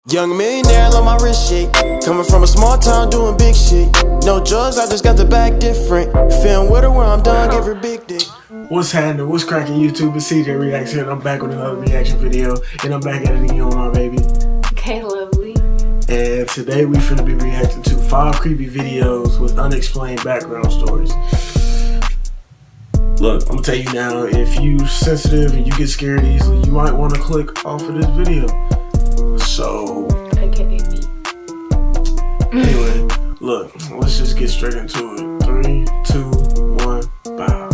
Young millionaire, love my wrist shake. Coming from a small town doing big shit. No drugs, I just got the bag different. Film with her when I'm done, give her big dick. What's happening? What's cracking YouTube? It's CJ Reacts here, and I'm back with another reaction video. And I'm back at it again on my baby. Okay, lovely. And today we finna be reacting to 5 creepy videos with unexplained background stories. Look, I'm gonna tell you now, if you sensitive and you get scared easily, you might want to click off of this video. So, AKA me. Anyway, look, let's just get straight into it. 3, 2, 1, bow.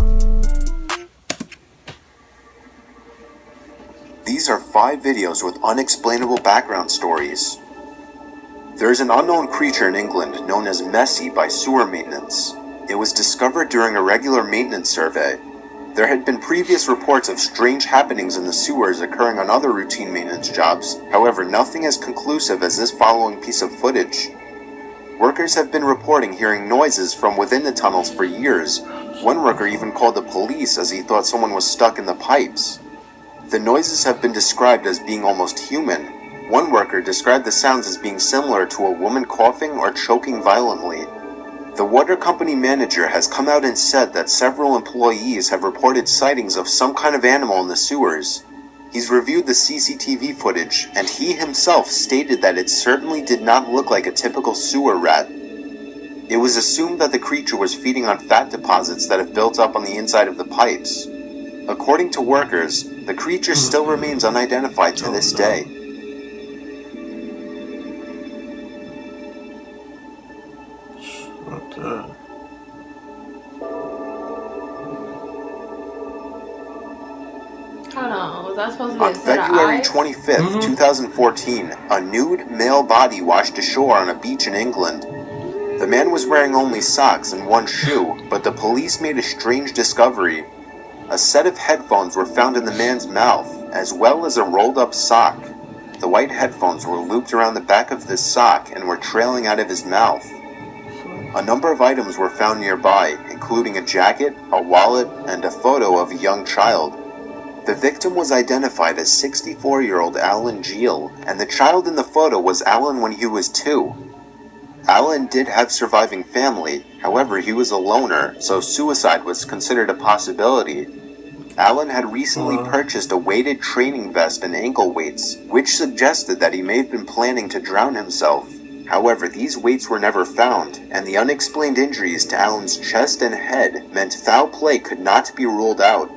These are 5 videos with unexplainable background stories. There is an unknown creature in England known as Messi by sewer maintenance. It was discovered during a regular maintenance survey. There had been previous reports of strange happenings in the sewers occurring on other routine maintenance jobs. However, nothing as conclusive as this following piece of footage. Workers have been reporting hearing noises from within the tunnels for years. One worker even called the police as he thought someone was stuck in the pipes. The noises have been described as being almost human. One worker described the sounds as being similar to a woman coughing or choking violently. The water company manager has come out and said that several employees have reported sightings of some kind of animal in the sewers. He's reviewed the CCTV footage, and he himself stated that it certainly did not look like a typical sewer rat. It was assumed that the creature was feeding on fat deposits that have built up on the inside of the pipes. According to workers, the creature still remains unidentified to this day. Hold on, was that supposed to be On February 25th, 2014, a nude male body washed ashore on a beach in England. The man was wearing only socks and one shoe, but the police made a strange discovery. A set of headphones were found in the man's mouth, as well as a rolled-up sock. The white headphones were looped around the back of this sock and were trailing out of his mouth. A number of items were found nearby, including a jacket, a wallet, and a photo of a young child. The victim was identified as 64-year-old Alan Geel, and the child in the photo was Alan when he was 2. Alan did have surviving family, however he was a loner, so suicide was considered a possibility. Alan had recently purchased a weighted training vest and ankle weights, which suggested that he may have been planning to drown himself. However, these weights were never found, and the unexplained injuries to Alan's chest and head meant foul play could not be ruled out.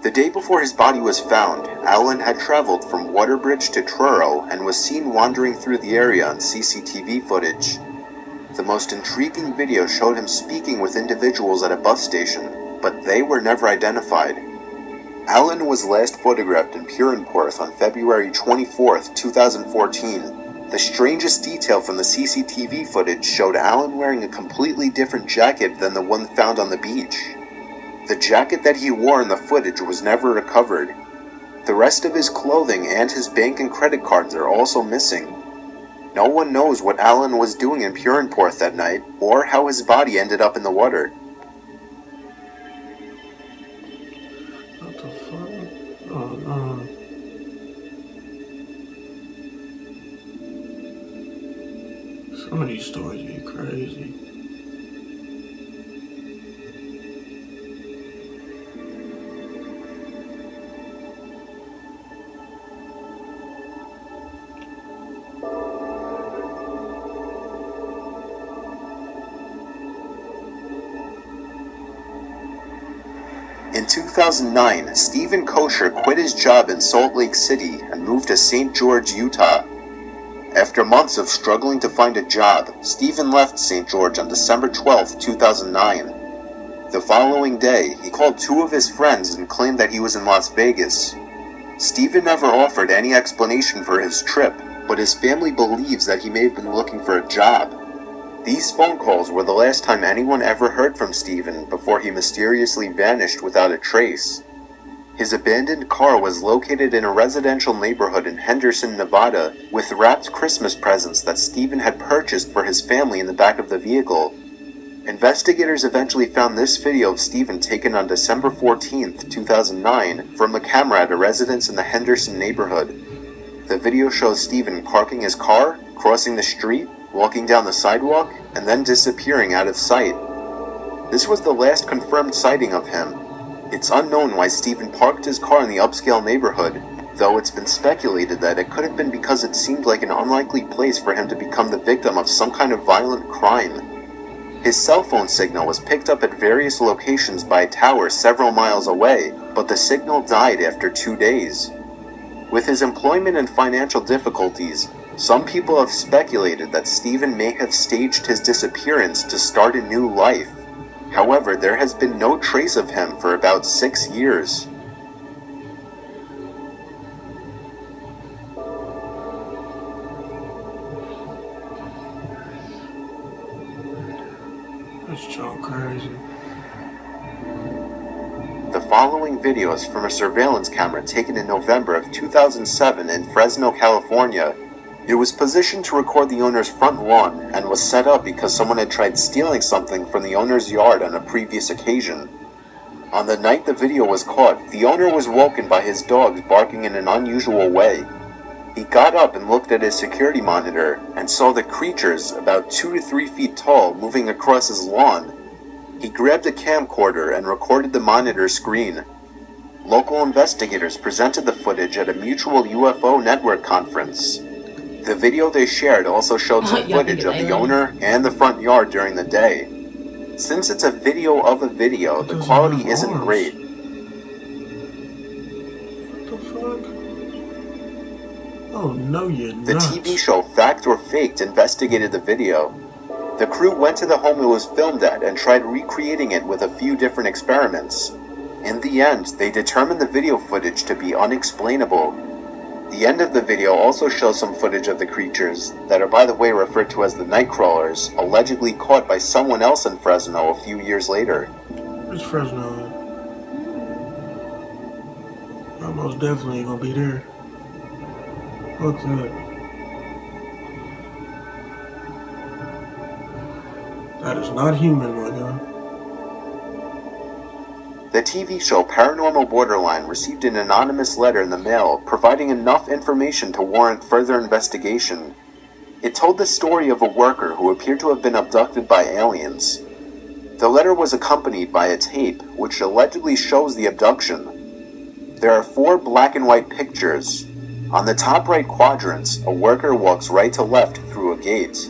The day before his body was found, Alan had traveled from Waterbridge to Truro and was seen wandering through the area on CCTV footage. The most intriguing video showed him speaking with individuals at a bus station, but they were never identified. Alan was last photographed in Purenporth on February 24, 2014. The strangest detail from the CCTV footage showed Alan wearing a completely different jacket than the one found on the beach. The jacket that he wore in the footage was never recovered. The rest of his clothing and his bank and credit cards are also missing. No one knows what Alan was doing in Purenporth that night, or how his body ended up in the water. What the fuck? Oh no. Some of these stories be crazy. In 2009, Stephen Kosher quit his job in Salt Lake City and moved to St. George, Utah. After months of struggling to find a job, Stephen left St. George on December 12, 2009. The following day, he called 2 of his friends and claimed that he was in Las Vegas. Stephen never offered any explanation for his trip, but his family believes that he may have been looking for a job. These phone calls were the last time anyone ever heard from Stephen before he mysteriously vanished without a trace. His abandoned car was located in a residential neighborhood in Henderson, Nevada, with wrapped Christmas presents that Stephen had purchased for his family in the back of the vehicle. Investigators eventually found this video of Stephen taken on December 14, 2009, from a camera at a residence in the Henderson neighborhood. The video shows Stephen parking his car, crossing the street, walking down the sidewalk, and then disappearing out of sight. This was the last confirmed sighting of him. It's unknown why Stephen parked his car in the upscale neighborhood, though it's been speculated that it could have been because it seemed like an unlikely place for him to become the victim of some kind of violent crime. His cell phone signal was picked up at various locations by a tower several miles away, but the signal died after 2 days. With his employment and financial difficulties, some people have speculated that Stephen may have staged his disappearance to start a new life. However, there has been no trace of him for about 6 years. That's so crazy. The following video is from a surveillance camera taken in November of 2007 in Fresno, California. It was positioned to record the owner's front lawn and was set up because someone had tried stealing something from the owner's yard on a previous occasion. On the night the video was caught, the owner was woken by his dogs barking in an unusual way. He got up and looked at his security monitor and saw the creatures, about 2 to 3 feet tall, moving across his lawn. He grabbed a camcorder and recorded the monitor screen. Local investigators presented the footage at a mutual UFO network conference. The video they shared also showed some footage of the owner and the front yard during the day. Since it's a video of a video, the quality isn't great. What the fuck? Oh, no, you're not. The TV show Fact or Faked investigated the video. The crew went to the home it was filmed at and tried recreating it with a few different experiments. In the end, they determined the video footage to be unexplainable. The end of the video also shows some footage of the creatures, that are by the way referred to as the Nightcrawlers, allegedly caught by someone else in Fresno a few years later. Where's Fresno? I most definitely ain't gonna be there. Fuck that. That is not human, my guy. The TV show Paranormal Borderline received an anonymous letter in the mail providing enough information to warrant further investigation. It told the story of a worker who appeared to have been abducted by aliens. The letter was accompanied by a tape which allegedly shows the abduction. There are 4 black and white pictures. On the top right quadrants, a worker walks right to left through a gate.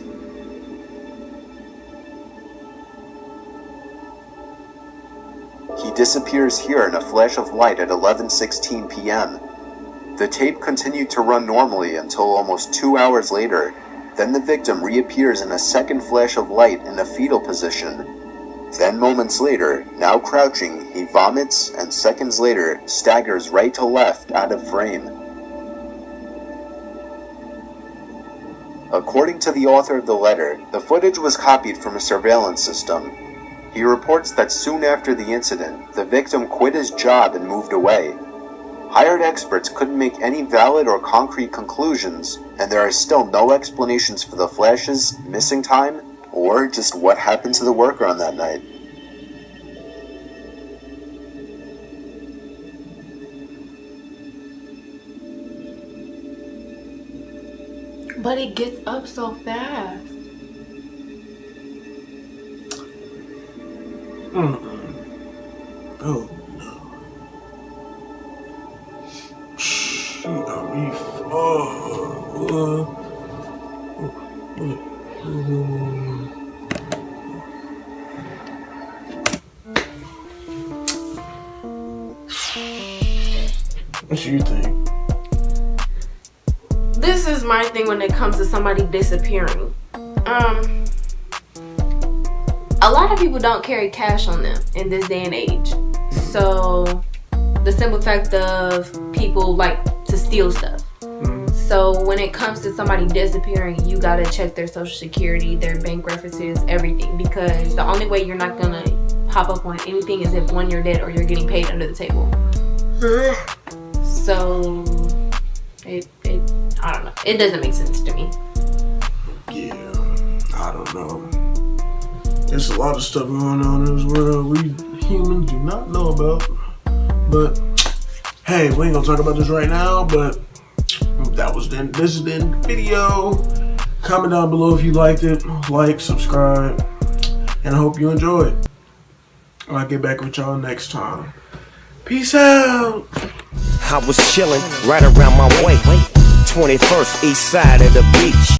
He disappears here in a flash of light at 11:16 p.m. The tape continued to run normally until almost 2 hours later. Then the victim reappears in a second flash of light in a fetal position. Then moments later, now crouching, he vomits and seconds later staggers right to left out of frame. According to the author of the letter, the footage was copied from a surveillance system. He reports that soon after the incident, the victim quit his job and moved away. Hired experts couldn't make any valid or concrete conclusions, and there are still no explanations for the flashes, missing time, or just what happened to the worker on that night. But it gets up so fast. Oh no. She got me What do you think? This is my thing when it comes to somebody disappearing. A lot of people don't carry cash on them in this day and age. So the simple fact of people like to steal stuff. So when it comes to somebody disappearing, you gotta check their social security, their bank references, everything. Because the only way you're not gonna pop up on anything is if one, you're dead or you're getting paid under the table. So it I don't know. It doesn't make sense to me. Yeah, I don't know. There's a lot of stuff going on in this world we humans do not know about. But hey, we ain't gonna talk about this right now, but this is the video. Comment down below if you liked it. Like, subscribe, and I hope you enjoyed. I'll get back with y'all next time. Peace out. I was chillin' right around my way. 21st east side of the beach.